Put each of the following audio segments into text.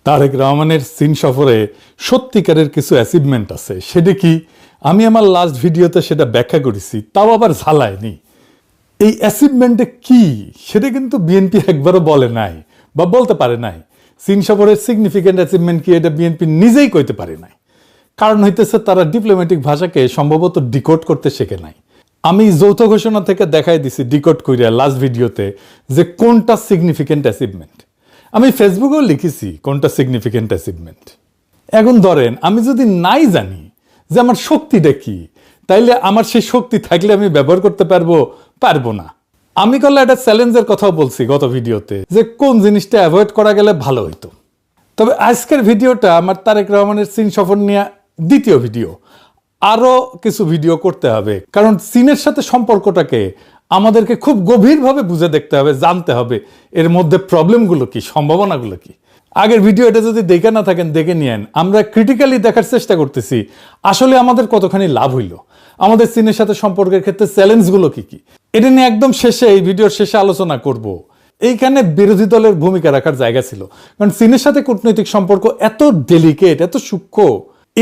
তারেক রহমানের চীন সফরে সত্যিকারের কিছু অ্যাচিভমেন্ট আছে। সেটা কি? আমি আমার লাস্ট ভিডিওতে সেটা ব্যাখ্যা করেছি, তাও আবার ঝালায়নি। এই অ্যাচিভমেন্টে কি সেটা কিন্তু বিএনপি একবারও বলে নাই বা বলতে পারে নাই। চীন সফরের সিগনিফিক্যান্ট অ্যাচিভমেন্ট কি এটা বিএনপি নিজেই কইতে পারে নাই। কারণ হইতেছে তারা ডিপ্লোম্যাটিক ভাষাকে সম্ভবত ডিকোড করতে শেখে নাই। আমি যৌথ ঘোষণা থেকে দেখাই দিছি ডিকোড কইরা লাস্ট ভিডিওতে যে কোনটা সিগনিফিক্যান্ট অ্যাচিভমেন্ট। আমি ফেসবুকেও লিখেছি কোনটা সিগনিফিক্যান্ট অ্যাচিভমেন্ট। এখন ধরেন আমি যদি নাই জানি যে আমার শক্তিটা কি, তাইলে আমার সেই শক্তি থাকলে আমি ব্যবহার করতে পারবো না। আমি করলে একটা চ্যালেঞ্জের কথাও বলছি গত ভিডিওতে যে কোন জিনিসটা অ্যাভয়েড করা গেলে ভালো হইতো। তবে আজকের ভিডিওটা আমার তারেক রহমানের চীন সফর নিয়ে দ্বিতীয় ভিডিও। আরও কিছু ভিডিও করতে হবে, কারণ চীনের সাথে সম্পর্কটাকে আমাদেরকে খুব গভীরভাবে বুঝে দেখতে হবে, জানতে হবে এর মধ্যে প্রবলেমগুলো কি, সম্ভাবনাগুলো কি। আগের ভিডিও এটা যদি দেখে না থাকেন দেখে নিয়েন। আমরা ক্রিটিক্যালি দেখার চেষ্টা করতেছি আসলে আমাদের কতখানি লাভ হইল, আমাদের চীনের সাথে সম্পর্কের ক্ষেত্রে চ্যালেঞ্জগুলো কি কি। এটা নিয়ে একদম শেষে, এই ভিডিওর শেষে আলোচনা করব। এইখানে বিরোধী দলের ভূমিকা রাখার জায়গা ছিল, কারণ চীনের সাথে কূটনৈতিক সম্পর্ক এত ডেলিকেট, এত সূক্ষ্ম,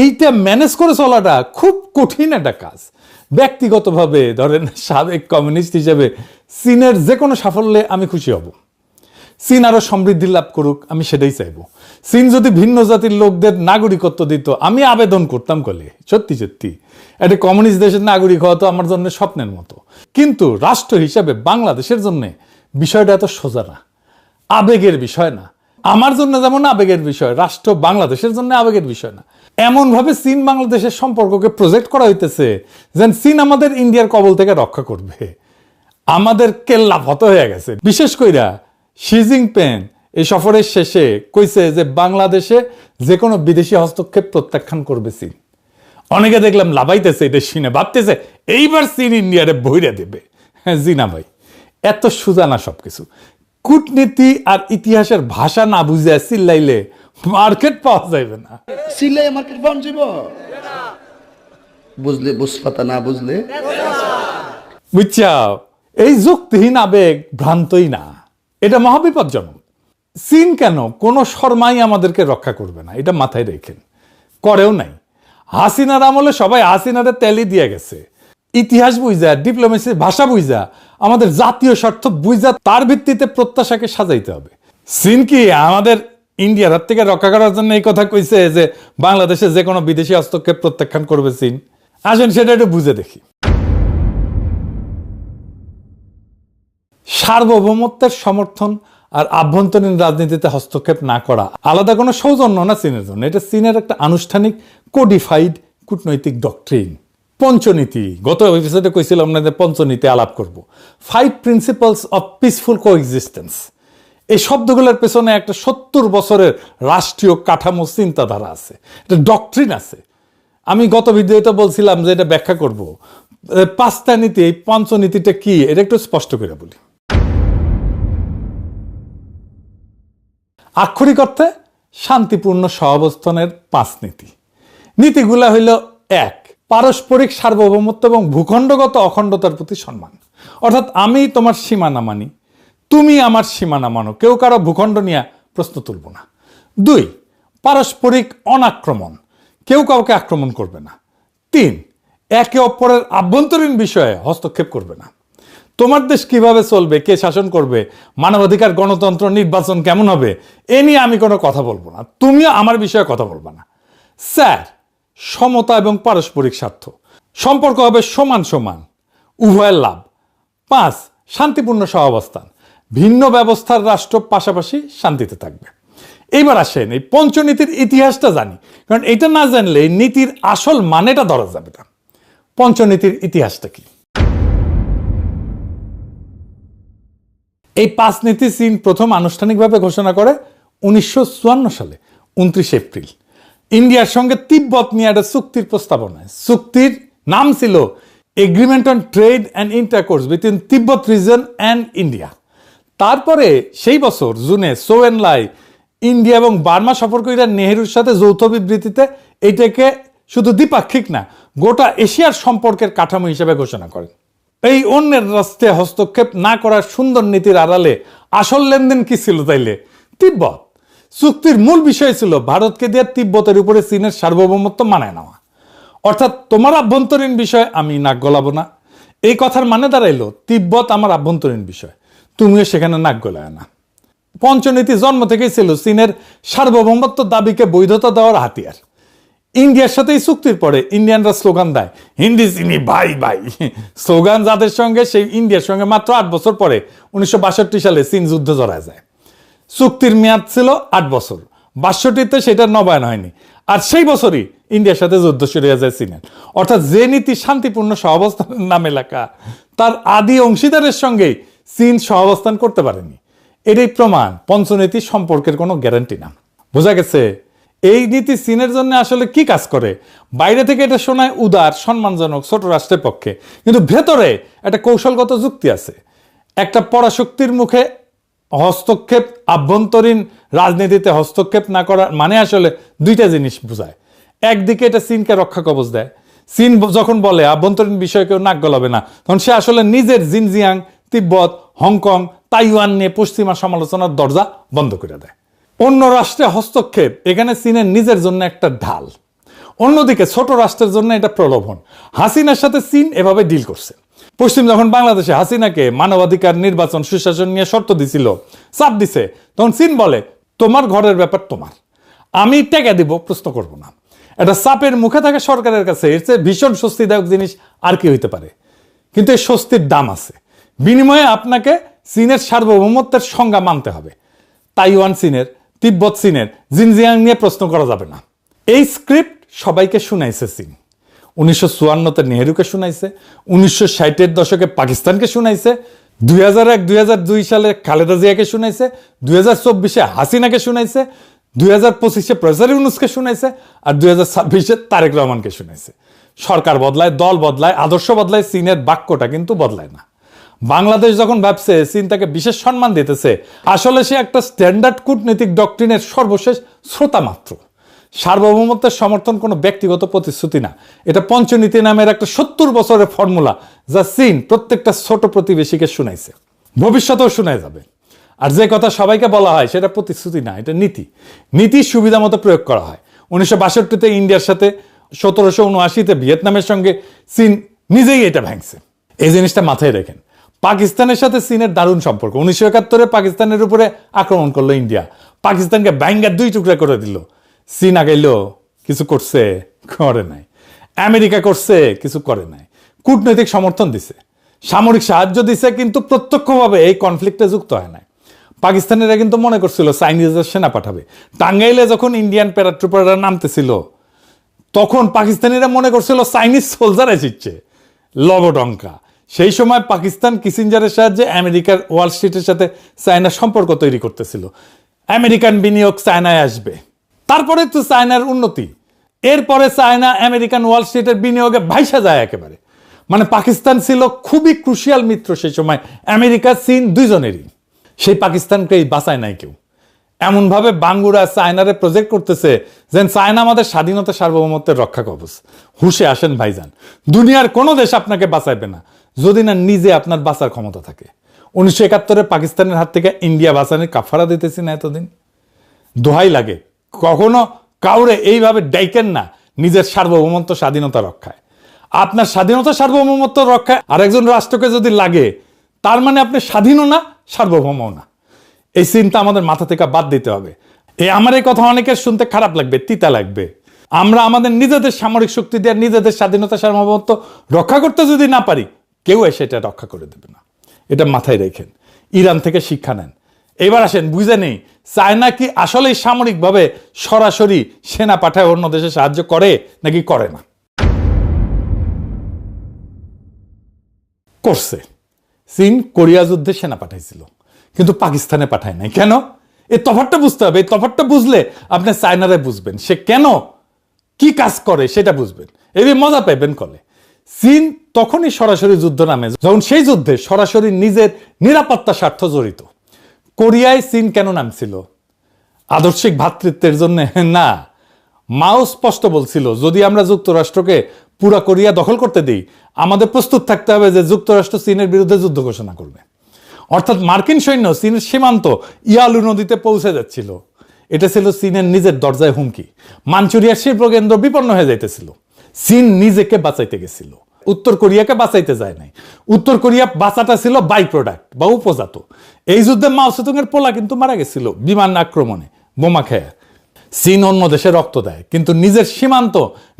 এইটা ম্যানেজ করে চলাটা খুব কঠিন একটা কাজ। ব্যক্তিগতভাবে ধরেন সাবেক কমিউনিস্ট হিসেবে চীনের যে কোনো সাফল্যে আমি খুশি হব। চীন আরো সমৃদ্ধি লাভ করুক, আমি সেটাই চাইবো। চীন যদি ভিন্ন জাতির লোকদের নাগরিকত্ব দিত, আমি আবেদন করতাম কলে। সত্যি সত্যি একটা কমিউনিস্ট দেশের নাগরিক হওয়া তো আমার জন্য স্বপ্নের মতো। কিন্তু রাষ্ট্র হিসাবে বাংলাদেশের জন্য বিষয়টা এত সোজা না, আবেগের বিষয় না। আমার জন্য যেমন আবেগের বিষয়, রাষ্ট্র বাংলাদেশের জন্য আবেগের বিষয় না। এমন ভাবে চীন বাংলাদেশের সম্পর্ককে প্রজেক্ট করা হইতেছে যেন চীন আমাদের ইন্ডিয়ার কবল থেকে রক্ষা করবে। আমাদের কেল্লা ফত হয়ে গেছে। বিশেষ কইরা শি জিনপিং এই সফরের শেষে কইছে যে বাংলাদেশে যে কোনো বিদেশি হস্তক্ষেপ প্রত্যাখ্যান করবে চীন। অনেকে দেখলাম লাভাইতেছে এটা শুনে, ভাবতেছে এইবার চীন ইন্ডিয়ারে বইরা দেবে। হ্যাঁ জি না ভাই, এত সোজা না সবকিছু। কূটনীতি আর ইতিহাসের ভাষা না বুঝে চিল্লাইলে মার্কেট পাওয়া যাবে না। চিল্লাই মার্কেট পাওয়া যাব, বুঝলে বুঝপাতা, না বুঝলে বুঝছাও। এই যুক্তিহীন আবেগ ভ্রান্তই না, এটা মহাবিপজ্জনক। চীন কেন কোনো শর্মাই আমাদেরকে রক্ষা করবে না, এটা মাথায় রেখেন। করেও নাই। হাসিনার আমলে সবাই হাসিনারে তেলি দিয়ে গেছে। ইতিহাস বুঝা, ডিপ্লোমেসির ভাষা বুঝা, আমাদের জাতীয় স্বার্থ বুঝা, তার ভিত্তিতে প্রত্যাশাকে সাজাইতে হবে। চীন কি আমাদের ইন্ডিয়ার হাত থেকে রক্ষা করার জন্য এই কথা কইছে যে বাংলাদেশে যে কোনো বিদেশি হস্তক্ষেপ প্রত্যাখ্যান করবে চীন? আসেন সেটা একটু বুঝে দেখি। সার্বভৌমত্বের সমর্থন আর আভ্যন্তরীণ রাজনীতিতে হস্তক্ষেপ না করা আলাদা কোনো সৌজন্য না চীনের জন্য। এটা চীনের একটা আনুষ্ঠানিক কোডিফাইড কূটনৈতিক ডক্ট্রিন। পঞ্চনীতি, গত এপিসোডে কইছিলাম না যে পঞ্চনীতি আলাপ করব। 5 প্রিন্সিপালস অফ পিসফুল কোএক্সিস্টেন্স। এই শব্দগুলোর পেছনে একটা 70 বছরের রাষ্ট্রীয় কাঠামো চিন্তাধারা আছে, একটা ডক্ট্রিন আছে। আমি গত ভিডিওতে বলছিলাম যে এটা ব্যাখ্যা করব। 5টা নীতি, এই পঞ্চনীতিটা কি এটা একটু স্পষ্ট করে বলি। আক্ষরিক অর্থে শান্তিপূর্ণ সহাবস্থানের 5 নীতি। নীতিগুলা হইল: 1, পারস্পরিক সার্বভৌমত্ব এবং ভূখণ্ডগত অখণ্ডতার প্রতি সম্মান। অর্থাৎ আমি তোমার সীমানা মানি, তুমি আমার সীমানা মানো, কেউ কারো ভূখণ্ড নিয়ে প্রশ্ন তুলব না। 2, পারস্পরিক অনাক্রমণ, কেউ কাউকে আক্রমণ করবে না। 3, একে অপরের আভ্যন্তরীণ বিষয়ে হস্তক্ষেপ করবে না। তোমার দেশ কিভাবে চলবে, কে শাসন করবে, মানবাধিকার, গণতন্ত্র, নির্বাচন কেমন হবে, এ নিয়ে আমি কোনো কথা বলবো না, তুমিও আমার বিষয়ে কথা বলবা না। 4, সমতা এবং পারস্পরিক স্বার্থ, সম্পর্ক হবে সমান সমান, উভয়ের লাভ। 5, শান্তিপূর্ণ সহাবস্থান, ভিন্ন ব্যবস্থার রাষ্ট্র পাশাপাশি শান্তিতে থাকবে। এইবার আসেন এই পঞ্চনীতির ইতিহাসটা জানি, কারণ এটা না জানলে নীতির আসল মানেটা ধরা যাবে না। পঞ্চনীতির ইতিহাসটা কি? এই 5 নীতি চীন প্রথম আনুষ্ঠানিকভাবে ঘোষণা করে 1954 সালে 29 এপ্রিল ইন্ডিয়ার সঙ্গে তিব্বত নিয়ে একটা চুক্তির প্রস্তাবনায়। চুক্তির নাম ছিল agreement on trade and intercourse between Tibet reason and India. তারপরে সেই বছর জুনে চৌ এন লাই ইন্ডিয়া এবং বার্মা সফর করে নেহেরুর সাথে যৌথ বিবৃতিতে এটাকে শুধু দ্বিপাক্ষিক না, গোটা এশিয়ার সম্পর্কের কাঠামো হিসেবে ঘোষণা করেন। এই অন্যের রাষ্ট্রে হস্তক্ষেপ না করার সুন্দর নীতির আড়ালে আসল লেনদেন কি ছিল তাইলে? তিব্বত। চুক্তির মূল বিষয় ছিল ভারতকে দিয়ে তিব্বতের উপরে চীনের সার্বভৌমত্ব মানায় নেওয়া। অর্থাৎ তোমার আভ্যন্তরীণ বিষয় আমি নাক গলাবো না, এই কথার মানে দাঁড়াইলো তিব্বত আমার আভ্যন্তরীণ বিষয়, তুমিও সেখানে নাক গলায় না। পঞ্চনীতি জন্ম থেকেই ছিল চীনের সার্বভৌমত্ব দাবিকে বৈধতা দেওয়ার হাতিয়ার। ইন্ডিয়ার সাথে এই চুক্তির পরে ইন্ডিয়ানরা স্লোগান দেয় হিন্দি চিনি ভাই ভাই, স্লোগান যাদের সঙ্গে সেই ইন্ডিয়ার সঙ্গে মাত্র 8 বছর পরে 1962 সালে চীন যুদ্ধে জড়ায় যায়। চুক্তির মেয়াদ ছিল 8 বছর, 62তে সেটা নবায়ন হয়নি, আর সেই বছরই ইন্ডিয়ার সাথে যুদ্ধ শুরু হয়ে যায় চীনের। অর্থাৎ যে নীতি শান্তিপূর্ণ সহাবস্থানের নামে লেখা, তার আদি অংশীদারের সঙ্গেই চীন সহাবস্থান করতে পারেনি। এটাই প্রমাণ পঞ্চনীতি সম্পর্কের কোনো গ্যারান্টি না। বোঝা গেছে এই নীতি চীনের জন্য আসলে কি কাজ করে? বাইরে থেকে এটা শোনায় উদার, সম্মানজনক, ছোট রাষ্ট্রের পক্ষে, কিন্তু ভেতরে একটা কৌশলগত যুক্তি আছে। একটা পরাশক্তির মুখে হস্তক্ষেপ, আভ্যন্তরীণ রাজনীতিতে হস্তক্ষেপ না করার মানে আসলে দুইটা জিনিস বোঝায়। একদিকে এটা চীনকে রক্ষা কবচ দেয়। চীন যখন বলে আভ্যন্তরীণ বিষয়ে কেউ নাক গলাবে না, তখন সে আসলে নিজের জিনজিয়াং, তিব্বত, হংকং, তাইওয়ান নিয়ে পশ্চিমা সমালোচনার দরজা বন্ধ করে দেয়। অন্য রাষ্ট্রে হস্তক্ষেপ এখানে চীনের নিজের জন্য একটা ঢাল, অন্যদিকে ছোট রাষ্ট্রের জন্য এটা প্রলোভন। হাসিনার সাথে চীন এভাবে ডিল করছে। পশ্চিম যখন বাংলাদেশে হাসিনাকে মানবাধিকার, নির্বাচন, সুশাসন নিয়ে শর্ত দিছিল, চাপ দিছে, তখন চীন বলে তোমার ঘরের ব্যাপার তোমার, আমি টাকা দিব, প্রশ্ন করব না। এটা চাপের মুখে থাকে সরকারের কাছে, এর চেয়ে ভীষণ স্বস্তিদায়ক জিনিস আর কি হইতে পারে? কিন্তু এই স্বস্তির দাম আছে। বিনিময়ে আপনাকে চীনের সার্বভৌমত্বের সংজ্ঞা মানতে হবে। তাইওয়ান চীনের, তিব্বত চীনের, জিনজিয়াং নিয়ে প্রশ্ন করা যাবে না। এই স্ক্রিপ্ট সবাইকে শুনাইছে চীন। 1954-তে নেহেরুকে শুনাইছে, 1960-এর দশকে পাকিস্তানকে শুনাইছে, 2001-2002 সালে খালেদা জিয়াকে শুনাইছে, 2024-এ হাসিনাকে শুনাইছে, 2025-এ প্রফেসর ইউনূসকে শুনাইছে, আর 2026-এ তারেক রহমানকে শুনাইছে। সরকার বদলায়, দল বদলায়, আদর্শ বদলায়, চীনের বাক্যটা কিন্তু বদলায় না। বাংলাদেশ যখন ভাবছে চীন তাকে বিশেষ সম্মান দিতেছে, আসলে সে একটা স্ট্যান্ডার্ড কূটনৈতিক ডক্ট্রিনের সর্বশেষ শ্রোতা মাত্র। সার্বভৌমত্বের সমর্থন কোনো ব্যক্তিগত প্রতিশ্রুতি না, এটা পঞ্চনীতি নামের একটা 70 বছরের ফর্মুলা, যা চীন প্রত্যেকটা ছোট প্রতিবেশীকে শুনাইছে, ভবিষ্যতেও শোনায় যাবে। আর যে কথা সবাইকে বলা হয় সেটা প্রতিশ্রুতি না, এটা নীতি। নীতির সুবিধা মতো প্রয়োগ করা হয়। 1962-তে ইন্ডিয়ার সাথে, 1779-তে ভিয়েতনামের সঙ্গে চীন নিজেই এটা ভাঙছে। এই জিনিসটা মাথায় রেখেন। পাকিস্তানের সাথে চীনের দারুণ সম্পর্ক। 1971-এ পাকিস্তানের উপরে আক্রমণ করলো ইন্ডিয়া, পাকিস্তানকে ব্যাঙ্গার 2 টুকরা করে দিল। চীন আগাইল, কিছু করছে? করে নাই। আমেরিকা করছে? কিছু করে নাই। কূটনৈতিক সমর্থন দিছে, সামরিক সাহায্য দিছে, কিন্তু প্রত্যক্ষভাবে এই কনফ্লিক্টে যুক্ত হয় নাই। পাকিস্তানিরা কিন্তু মনে করছিল চাইনিজদের সেনা পাঠাবে। টাঙ্গাইলে যখন ইন্ডিয়ান প্যারাট্রুপাররা নামতেছিল, তখন পাকিস্তানিরা মনে করছিল চাইনিজ সোলজার এসেছে, লবডঙ্কা। সেই সময় পাকিস্তান কিসিঞ্জারের সাহায্যে আমেরিকার ওয়াল স্ট্রিটের সাথে চায়নার সম্পর্ক তৈরি করতেছিল। আমেরিকান বিনিয়োগ চায়নায় আসবে, তারপরে তো চায়নার উন্নতি, এরপরে চায়না আমেরিকান ওয়াল স্ট্রিটের বিনিয়োগে ভাইসা যায় একেবারে। মানে পাকিস্তান ছিল খুবই ক্রুশিয়াল মিত্র সেই সময়, আমেরিকা চীন দুইজনেরই। সেই পাকিস্তানকেই বাঁচায় নাই কেউ। এমনভাবে বাঙ্গুরা চায়নারে প্রজেক্ট করতেছে যেন চায়না আমাদের স্বাধীনতা, সার্বভৌমত্বের রক্ষা কবচ। হুশে আসেন ভাইজান, দুনিয়ার কোনো দেশ আপনাকে বাঁচাইবে না যদি না নিজে আপনার বাঁচার ক্ষমতা থাকে। 1971-এ পাকিস্তানের হাত থেকে ইন্ডিয়া বাঁচানোর কাফারা দিতেছি না এতদিন। দোহাই লাগে, কখনো কাউরে এইভাবে ডাইকেন না নিজের সার্বভৌমত্ব, স্বাধীনতা রক্ষায়। আপনার স্বাধীনতা, সার্বভৌমত্ব রক্ষায় আর একজন রাষ্ট্রকে যদি লাগে, তার মানে আপনি স্বাধীনও না, সার্বভৌমও না। এই চিন্তা আমাদের মাথা থেকে বাদ দিতে হবে। আমার এই কথা অনেকের শুনতে খারাপ লাগবে, তিতা লাগবে। আমরা আমাদের নিজেদের সামরিক শক্তি দিয়ে নিজেদের স্বাধীনতা, সার্বভৌমত্ব রক্ষা করতে যদি না পারি, কেউ এসে এটা রক্ষা করে দেবে না। এটা মাথায় রেখেন, ইরান থেকে শিক্ষা নেন। এবার আসেন, বুঝে নেই চায়না কি আসলেই সামরিকভাবে সরাসরি সেনা পাঠায় অন্য দেশে সাহায্য করে নাকি করে না? করছে। চীন কোরিয়া যুদ্ধে সেনা পাঠাইছিল, কিন্তু পাকিস্তানে পাঠায় নাই। কেন? এই তফাৎটা বুঝতে হবে। এই তফাৎটা বুঝলে আপনি চায়নারে বুঝবেন, সে কেন কি কাজ করে সেটা বুঝবেন, এই মজা পাইবেন কলে। চীন তখনই সরাসরি যুদ্ধ নামে যখন সেই যুদ্ধে সরাসরি নিজের নিরাপত্তা স্বার্থ জড়িত। কোরিয়ায় চীন কেন নামছিল? আদর্শিক ভ্রাতৃত্বের জন্য না। মাও স্পষ্ট বলছিল, যদি আমরা যুক্তরাষ্ট্রকে পুরা কোরিয়া দখল করতে দিই, আমাদের প্রস্তুত থাকতে হবে যে যুক্তরাষ্ট্র চীনের বিরুদ্ধে যুদ্ধ ঘোষণা করবে। অর্থাৎ মার্কিন সৈন্য চীনের সীমান্ত ইয়ালু নদীতে পৌঁছে যাচ্ছিল। এটা ছিল চীনের নিজের দরজায় হুমকি। মাঞ্চুরিয়ার শিল্প কেন্দ্র বিপন্ন হয়ে যাইতেছিল। চীন নিজেকে বাঁচাইতে গেছিল, উত্তর কোরিয়াকে বাঁচাইতে যায় নাই। উত্তর কোরিয়া বাঁচাটা ছিল বাই প্রোডাক্ট বা উপজাত। এই যুদ্ধে মাও সেতুং এর পোলা কিন্তু মারা গেছিল বিমান আক্রমণে, বোমা খেয়ে। চীন অন্য দেশে রক্ত দেয়, কিন্তু নিজের সীমান্ত,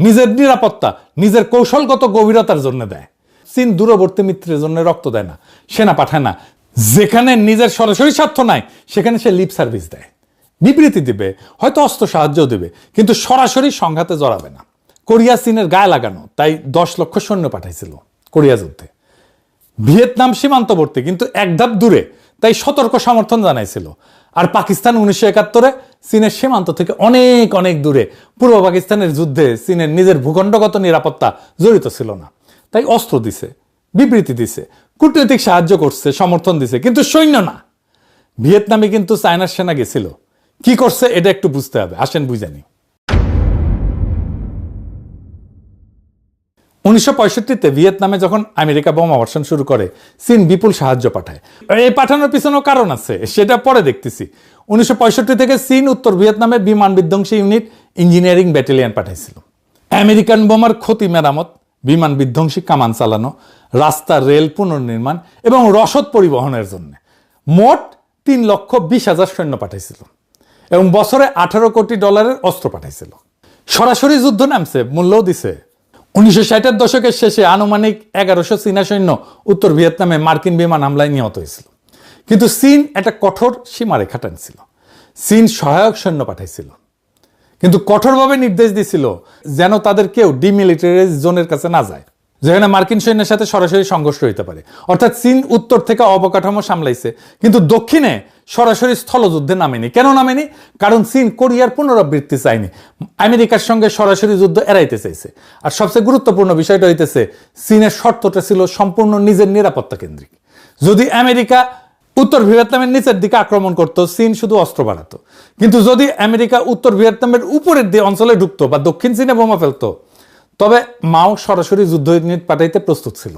নিজের নিরাপত্তা, নিজের কৌশলগত গভীরতার জন্য দেয়। চীন দূরবর্তী মিত্রের জন্য রক্ত দেয় না, সেনা পাঠায় না। যেখানে নিজের সরাসরি স্বার্থ নাই সেখানে সে লিপ সার্ভিস দেয়, বিবৃতি দিবে, হয়তো অস্ত্র সাহায্য দিবে, কিন্তু সরাসরি সংঘাতে জড়াবে না। কোরিয়া চীনের গায়ে লাগানো, তাই 10 লক্ষ সৈন্য পাঠাইছিল কোরিয়া যুদ্ধে। ভিয়েতনাম সীমান্তবর্তী, কিন্তু এক ধাপ দূরে, তাই সতর্ক সমর্থন জানাইছিল। আর পাকিস্তান 1971-এ চীনের সীমান্ত থেকে অনেক অনেক দূরে, পূর্ব পাকিস্তানের যুদ্ধে চীনের নিজের ভূখণ্ডগত নিরাপত্তা জড়িত ছিল না, তাই অস্ত্র দিছে, বিবৃতি দিছে, কূটনৈতিক সাহায্য করছে, সমর্থন দিছে, কিন্তু সৈন্য না। ভিয়েতনামে কিন্তু চায়নার সেনা গেছিল, কি করছে এটা একটু বুঝতে হবে, আসেন বুঝানি। 1965-তে ভিয়েতনামে যখন আমেরিকা বোমা বর্ষণ শুরু করে, চীন বিপুল সাহায্য পাঠায়। এই পাঠানোর পিছনেও কারণ আছে, সেটা পরে দেখতেছি। 1965 থেকে চীন উত্তর ভিয়েতনামে বিমান বিধ্বংসী ইউনিট, ইঞ্জিনিয়ারিং ব্যাটালিয়ন পাঠাইছিল। আমেরিকান বোমার ক্ষতি মেরামত, বিমান বিধ্বংসী কামান চালানো, রাস্তা রেল পুনর্নির্মাণ এবং রসদ পরিবহনের জন্য মোট 3,20,000 সৈন্য পাঠাইছিল এবং বছরে $18 কোটি অস্ত্র পাঠাইছিল। সরাসরি যুদ্ধ নামছে, মূল্যও দিছে। 1960-এর দশকের শেষে আনুমানিক 1100 চীনা সৈন্য উত্তর ভিয়েতনামে মার্কিন বিমান হামলায় নিহত হয়েছিল। কিন্তু চীন একটা কঠোর সীমারেখা টানছিল। চীন সহায়ক সৈন্য পাঠাইছিল, কিন্তু কঠোরভাবে নির্দেশ দিছিল যেন তাদের কেউ ডিমিলিটারাইজ জোনের কাছে না যায়, যেখানে মার্কিন সৈন্যের সাথে সরাসরি সংঘর্ষ হইতে পারে। অর্থাৎ চীন উত্তর থেকে অবকাঠামো সামলাইছে, কিন্তু দক্ষিণে সরাসরি স্থলযুদ্ধে নামেনি। কেন নামেনি? কারণ চীন কোরিয়ার পুনরাবৃত্তি চায়নি, আমেরিকার সঙ্গে সরাসরি যুদ্ধ এড়াইতে চাইছে। আর সবচেয়ে গুরুত্বপূর্ণ বিষয়টা হইতেছে, চীনের শর্তটা ছিল সম্পূর্ণ নিজের নিরাপত্তা কেন্দ্রিক। যদি আমেরিকা উত্তর ভিয়েতনামের নিচের দিকে আক্রমণ করত, চীন শুধু অস্ত্র বাড়াতো। কিন্তু যদি আমেরিকা উত্তর ভিয়েতনামের উপরের দিকে অঞ্চলে ঢুকতো বা দক্ষিণ চীনে বোমা ফেলতো, তবে মাও সরাসরি যুদ্ধ ইউনিট পাঠাইতে প্রস্তুত ছিল।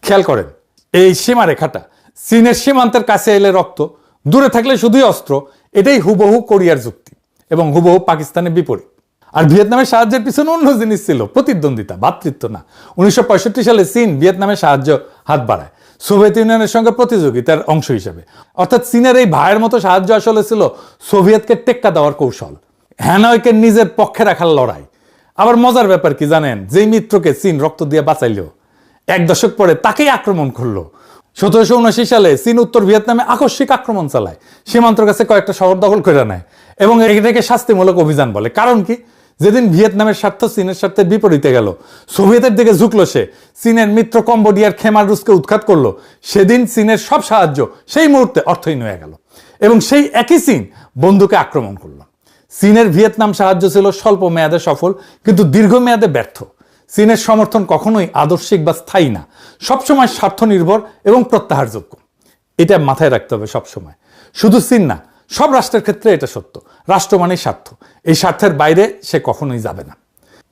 খেয়াল করেন এই সীমারেখাটা, চীনের সীমান্তের কাছে এলে রক্ত, দূরে থাকলে শুধুই অস্ত্র। এটাই হুবহু কোরিয়ার যুক্তি এবং হুবহু পাকিস্তানের বিপরীত। আর ভিয়েতনামের সাহায্যের পিছনে অন্য জিনিস ছিল, প্রতিদ্বন্দ্বিতা, ভ্রাতৃত্ব না। 1965 সালে চীন ভিয়েতনামের সাহায্য হাত বাড়ায় সোভিয়েত ইউনিয়নের সঙ্গে প্রতিযোগিতার অংশ হিসেবে। অর্থাৎ চীনের এই ভাইয়ের মতো সাহায্য আসলে ছিল সোভিয়েতকে টেক্কা দেওয়ার কৌশল, হ্যানয়কে নিজের পক্ষে রাখার লড়াই। আবার মজার ব্যাপার কি জানেন? যেই মিত্রকে চীন রক্ত দিয়ে বাঁচাইলো, 1 দশক পরে তাকেই আক্রমণ করলো। 1779 সালে চীন উত্তর ভিয়েতনামে আকস্মিক আক্রমণ চালায়, সীমান্তের কাছে কয়েকটা শহর দখল করে নেয় এবং এটাকে শাস্তিমূলক অভিযান বলে। কারণ কি? যেদিন ভিয়েতনামের স্বার্থ চীনের স্বার্থের বিপরীতে গেল, সোভিয়েতের দিকে ঝুঁকলো সে, চীনের মিত্র কম্বোডিয়ার খেমার রুসকে উৎখাত করলো, সেদিন চীনের সব সাহায্য সেই মুহূর্তে অর্থহীন হয়ে গেল এবং সেই একই চীন বন্ধুকে আক্রমণ করলো। চীনের ভিয়েতনাম সাহায্য ছিল স্বল্প মেয়াদে সফল, কিন্তু দীর্ঘমেয়াদে ব্যর্থ। চীনের সমর্থন কখনোই আদর্শিক বা স্থায়ী না, সবসময় স্বার্থ নির্ভর এবং প্রত্যাহারযোগ্য। এটা মাথায় রাখতে হবে সবসময়। শুধু চীন না, সব রাষ্ট্রের ক্ষেত্রে এটা সত্য। রাষ্ট্র মানেই স্বার্থ, এই স্বার্থের বাইরে সে কখনোই যাবে না।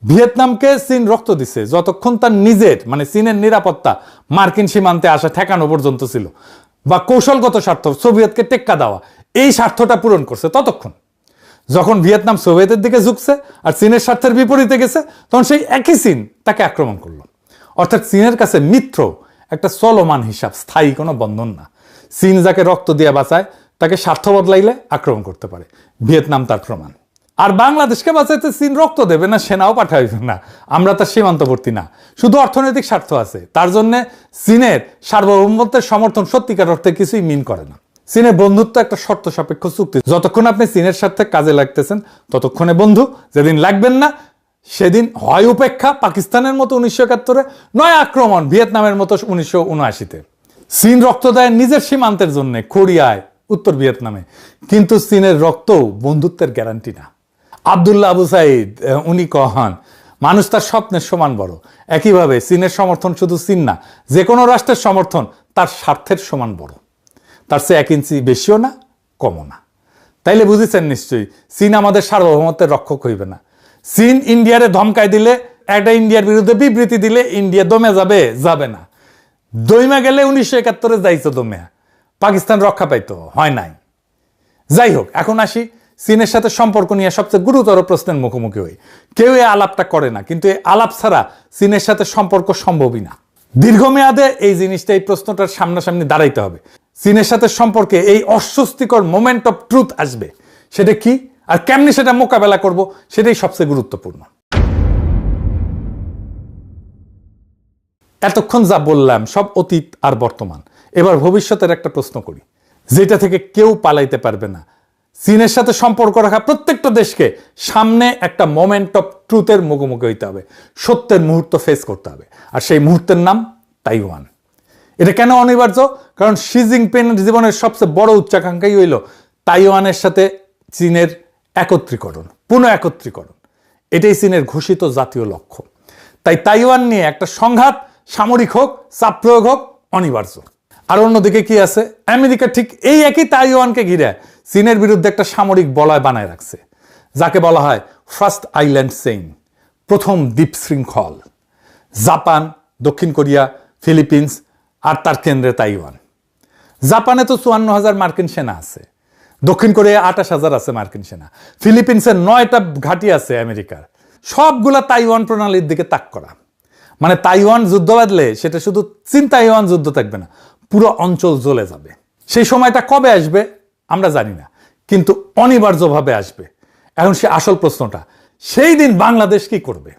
ভিয়েতনামকে চীন রক্ত দিছে যতক্ষণ তার নিজের, মানে চীনের নিরাপত্তা মার্কিন সীমান্তে আসা ঠেকানো পর্যন্ত ছিল, বা কৌশলগত স্বার্থ সোভিয়েতকে টেক্কা দেওয়া, এই স্বার্থটা পূরণ করছে ততক্ষণ। যখন ভিয়েতনাম সোভিয়েতের দিকে ঝুঁকছে আর চীনের স্বার্থের বিপরীতে গেছে, তখন সেই একই চীন তাকে আক্রমণ করলো। অর্থাৎ চীনের কাছে মিত্র একটা চলমান হিসাব, স্থায়ী কোনো বন্ধন না। চীন যাকে রক্ত দিয়ে বাঁচায় তাকে স্বার্থ বদলাইলে আক্রমণ করতে পারে, ভিয়েতনাম তার প্রমাণ। আর বাংলাদেশকে বাঁচাইতে চীন রক্ত দেবে না, সেনাও পাঠাইবে না, আমরা তার সীমান্তবর্তী না। শুধু অর্থনৈতিক স্বার্থ আছে, তার জন্য চীনের সার্বভৌমত্বের সমর্থন সত্যিকার অর্থে কিছুই মিন করে না। চীনের বন্ধুত্ব একটা শর্ত সাপেক্ষ চুক্তি, যতক্ষণ আপনি চীনের স্বার্থে কাজে লাগতেছেন ততক্ষণে বন্ধু, যেদিন লাগবেন না সেদিন হয় উপেক্ষা, পাকিস্তানের মতো 1971-এ, নয় আক্রমণ ভিয়েতনামের মতো 1979-তে। চীন রক্ত দেয় নিজের সীমান্তের জন্য, কোরিয়ায়, উত্তর ভিয়েতনামে, কিন্তু চীনের রক্তও বন্ধুত্বের গ্যারান্টি না। আবদুল্লাহ আবু সাইদ উনি কহান, মানুষ তার স্বপ্নের সমান বড়। একইভাবে চীনের সমর্থন শুধু চীন না, যে কোনো রাষ্ট্রের সমর্থন তার স্বার্থের সমান বড়, তার চেয়ে 1 ইঞ্চি বেশিও না, কমও না। তাইলে বুঝেছেন নিশ্চয়ই, চীন আমাদের সার্বভৌমত্বের রক্ষক হইবে না। চীন ইন্ডিয়ারে ধমকায় দিলে, একটা ইন্ডিয়ার বিরুদ্ধে বিবৃতি দিলে ইন্ডিয়া দমে যাবে? যাবে না। দইমা গেলে 1971-এ যাইতো দমে, পাকিস্তান রক্ষা পাইতো, হয় নাই। যাই হোক, এখন আসি চীনের সাথে সম্পর্ক নিয়ে সবচেয়ে গুরুতর প্রশ্নের মুখোমুখি হই। কেউ এই আলাপটা করে না, কিন্তু এই আলাপ ছাড়া চীনের সাথে সম্পর্ক সম্ভবই না। দীর্ঘমেয়াদে এই জিনিসটা, এই প্রশ্নটার সামনাসামনি দাঁড়াইতে হবে। চীনের সাথে সম্পর্কে এই অস্বস্তিকর মোমেন্ট অফ ট্রুথ আসবে, সেটা কি আর কেমনি সেটা মোকাবেলা করব, সেটাই সবচেয়ে গুরুত্বপূর্ণ। এতক্ষণ যা বললাম সব অতীত আর বর্তমান। এবার ভবিষ্যতের একটা প্রশ্ন করি, যেটা থেকে কেউ পালাইতে পারবে না। চীনের সাথে সম্পর্ক রাখা প্রত্যেকটা দেশকে সামনে একটা মোমেন্ট অফ ট্রুথের মুখোমুখি হইতে হবে, সত্যের মুহূর্ত ফেস করতে হবে, আর সেই মুহূর্তের নাম তাইওয়ান। এটা কেন অনিবার্য? কারণ শি জিনপিংয়ের জীবনের সবচেয়ে বড় উচ্চাকাঙ্ক্ষাই হইল তাইওয়ানের সাথে চীনের একত্রীকরণ, পুনঃ একত্রীকরণ। এটাই চীনের ঘোষিত জাতীয় লক্ষ্য। তাই তাইওয়ান নিয়ে একটা সংঘাত, সামরিক হোক, চাপ প্রয়োগ হোক, অনিবার্য। আর অন্যদিকে কি আছে? আমেরিকা ঠিক এই একই তাইওয়ানকে ঘিরে চীনের বিরুদ্ধে একটা সামরিক বলয় বানায় রাখছে, যাকে বলা হয় ফার্স্ট আইল্যান্ড চেইন, প্রথম দ্বীপ শৃঙ্খল। জাপান, দক্ষিণ কোরিয়া, ফিলিপিন্স আর তার কেন্দ্রে তাইওয়ান। জাপানে তো 54,000 মার্কিন সেনা আছে, দক্ষিণ কোরিয়া 28,000 আছে মার্কিন সেনা, ফিলিপিন্সের 9টা ঘাঁটি আছে আমেরিকার। সবগুলা তাইওয়ান প্রণালীর দিকে তাক করা। মানে তাইওয়ান যুদ্ধ বাঁধলে সেটা শুধু চীন তাইওয়ান যুদ্ধ থাকবে না, পুরো অঞ্চল জ্বলে যাবে। সেই সময়টা কবে আসবে আমরা জানি না, কিন্তু অনিবার্যভাবে আসবে। এখন সে আসল প্রশ্নটা, সেই দিন বাংলাদেশ কি করবে?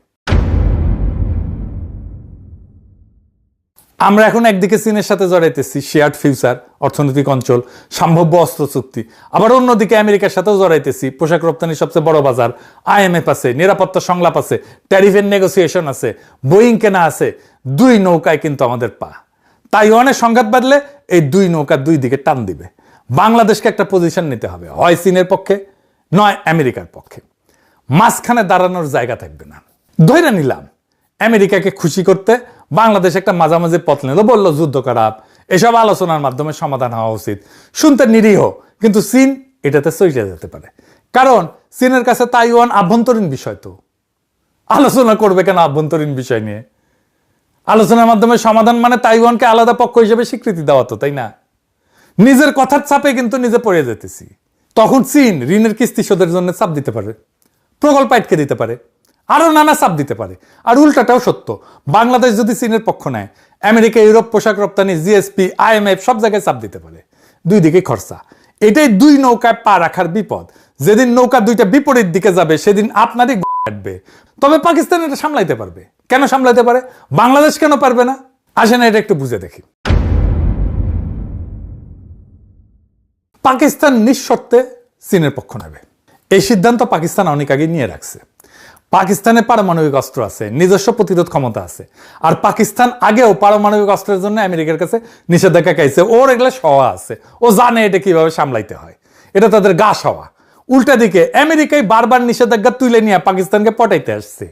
আমরা এখন একদিকে চীনের সাথে জড়াইতেছি, শেয়ার্ড ফিউচার, অর্থনৈতিক অঞ্চল, সম্ভাব্য অস্ত্র চুক্তি। আবার অন্যদিকে আমেরিকার সাথেও জড়াইতেছি, পোশাক রপ্তানির সবচেয়ে বড় বাজার, IMF আছে, নিরাপত্তা সংলাপ আছে, ট্যারিফের নেগোসিয়েশন আছে, বোয়িং কেনা আছে। দুই নৌকায় কিন্তু আমাদের পা। তাইওয়ানের সংঘাত বাঁধলে এই দুই নৌকা দুই দিকে টান দিবে। বাংলাদেশকে একটা পজিশন নিতে হবে, হয় চীনের পক্ষে নয় আমেরিকার পক্ষে। মাঝখানে দাঁড়ানোর জায়গা থাকবে না। ধরে নিলাম আমেরিকাকে খুশি করতে বাংলাদেশ একটা মাঝামাঝি পথ নিল, বলল যুদ্ধ করা, এসব আলোচনার মাধ্যমে সমাধান হওয়া উচিত। শুনতে নিরীহ, কিন্তু চীন এটাতে চইটে যেতে পারে। কারণ চীনের কাছে তাইওয়ান আভ্যন্তরীণ বিষয়। তো আলোচনা করবে কেন আভ্যন্তরীণ বিষয় নিয়ে? আলোচনার মাধ্যমে সমাধান মানে তাইওয়ানকে আলাদা পক্ষ হিসেবে স্বীকৃতি দেওয়া, তো তাই না? নিজের কথার চাপে কিন্তু নিজে পড়ে যেতেছি। তখন চীন ঋণের কিস্তি শোধের জন্য চাপ দিতে পারে, প্রকল্প আটকে দিতে পারে, আরো নানা চাপ দিতে পারে। আর উল্টাটাও সত্য, বাংলাদেশ যদি চীনের পক্ষ নেয়, আমেরিকা, ইউরোপ, পোশাক রপ্তানি, GSP, IMF সব জায়গায় চাপ দিতে পারে। দুই দিকে খরচা। এটাই দুই নৌকায় পা রাখার বিপদ। যেদিন নৌকা দুইটা বিপরীত দিকে যাবে সেদিন আপনারই কাটবে। তবে পাকিস্তান এটা সামলাইতে পারবে। কেন সামলাইতে পারে? বাংলাদেশ কেন পারবে না? আসেন এটা একটু বুঝে দেখি। পাকিস্তান নিঃশর্তে চীনের পক্ষ নেবে, এই সিদ্ধান্ত পাকিস্তান অনেক আগে নিয়ে রাখছে। পাকিস্তানে পারমাণবিক অস্ত্র আছে, নিজস্ব প্রতিরোধ ক্ষমতা আছে। আর পাকিস্তান আগেও পারমাণবিক অস্ত্রের জন্য আমেরিকার কাছে নিষেধাজ্ঞা খাইছে। ওর এগুলো সওয়া আছে, ও জানে এটা কিভাবে সামলাইতে হয়, এটা তাদের গা সওয়া। উল্টা দিকে আমেরিকায় বারবার নিষেধাজ্ঞা তুলে নিয়ে পাকিস্তানকে পটাইতে আসছে।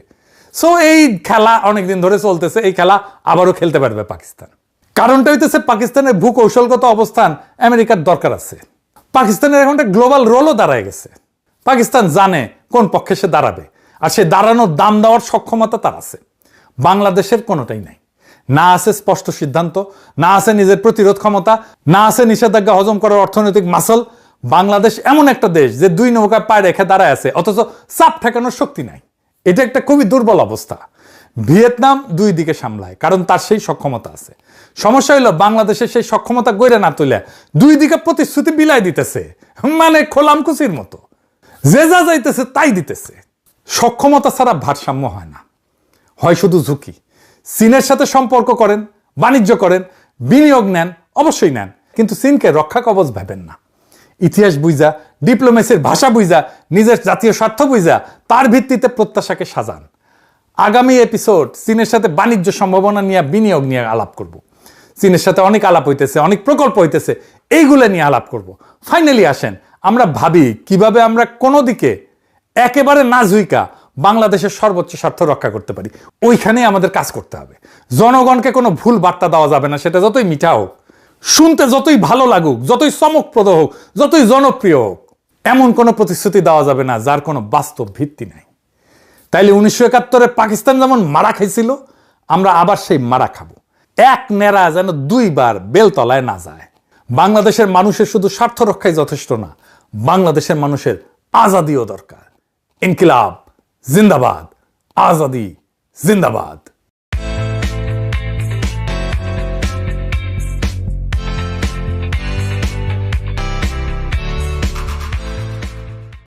সো এই খেলা অনেকদিন ধরে চলতেছে, এই খেলা আবারও খেলতে পারবে পাকিস্তান। কারণটা হইতেছে পাকিস্তানের ভূকৌশলগত অবস্থান আমেরিকার দরকার আছে। পাকিস্তানের এখন একটা গ্লোবাল রোলও দাঁড়ায় গেছে। পাকিস্তান জানে কোন পক্ষে সে দাঁড়াবে, আর সে দাঁড়ানোর দাম দেওয়ার সক্ষমতা তার আছে। বাংলাদেশের কোনোটাই নাই। না আছে স্পষ্ট সিদ্ধান্ত, না আছে নিজের প্রতিরোধ ক্ষমতা, না আছে নিষেধাজ্ঞা হজম করার অর্থনৈতিক মাসল। বাংলাদেশ এমন একটা দেশ যে দুই নৌকায় পায়ে রেখে দাঁড়ায় আছে, অথচ চাপ ঠেকানোর শক্তি নাই। এটা একটা খুবই দুর্বল অবস্থা। ভিয়েতনাম দুই দিকে সামলায়, কারণ তার সেই সক্ষমতা আছে। সমস্যা হইল বাংলাদেশের সেই সক্ষমতা গড়ে না তুলে দুই দিকে প্রতিশ্রুতি বিলাই দিতেছে, মানে খোলামকুচির মতো যে যা যাইতেছে তাই দিতেছে। সক্ষমতা ছাড়া ভারসাম্য হয় না, হয় শুধু ঝুঁকি। চীনের সাথে সম্পর্ক করেন, বাণিজ্য করেন, বিনিয়োগ নেন, অবশ্যই নেন, কিন্তু চীনকে রক্ষা কবচ ভাবেন না। ইতিহাস বুঝা, ডিপ্লোমেসির ভাষা বুঝা, নিজের জাতীয় স্বার্থ বুঝা তার ভিত্তিতে প্রত্যাশাকে সাজান। আগামী এপিসোড চীনের সাথে বাণিজ্য সম্ভাবনা নিয়ে, বিনিয়োগ নিয়ে আলাপ করব। চীনের সাথে অনেক আলাপ হইতেছে, অনেক প্রকল্প হইতেছে, এইগুলো নিয়ে আলাপ করব। ফাইনালি আসেন আমরা ভাবি কিভাবে আমরা কোনো দিকে একেবারে না ঝুইকা বাংলাদেশের সর্বোচ্চ স্বার্থ রক্ষা করতে পারি। ওইখানেই আমাদের কাজ করতে হবে। জনগণকে কোনো ভুল বার্তা দেওয়া যাবে না, সেটা যতই মিঠা হোক, শুনতে যতই ভালো লাগুক, যতই চমকপ্রদ হোক, যতই জনপ্রিয় হোক, এমন কোনো প্রতিশ্রুতি দেওয়া যাবে না যার কোনো বাস্তব ভিত্তি নাই। তাইলে 1971-এ পাকিস্তান যেমন মারা খাইছিল, আমরা আবার সেই মারা খাবো। এক নেড়া যেন দুইবার বেলতলায় না যায়। বাংলাদেশের মানুষের শুধু স্বার্থ রক্ষাই যথেষ্ট না, বাংলাদেশের মানুষের আজাদিও দরকার। ইনকিলাব জিন্দাবাদ, আজাদি জিন্দাবাদ।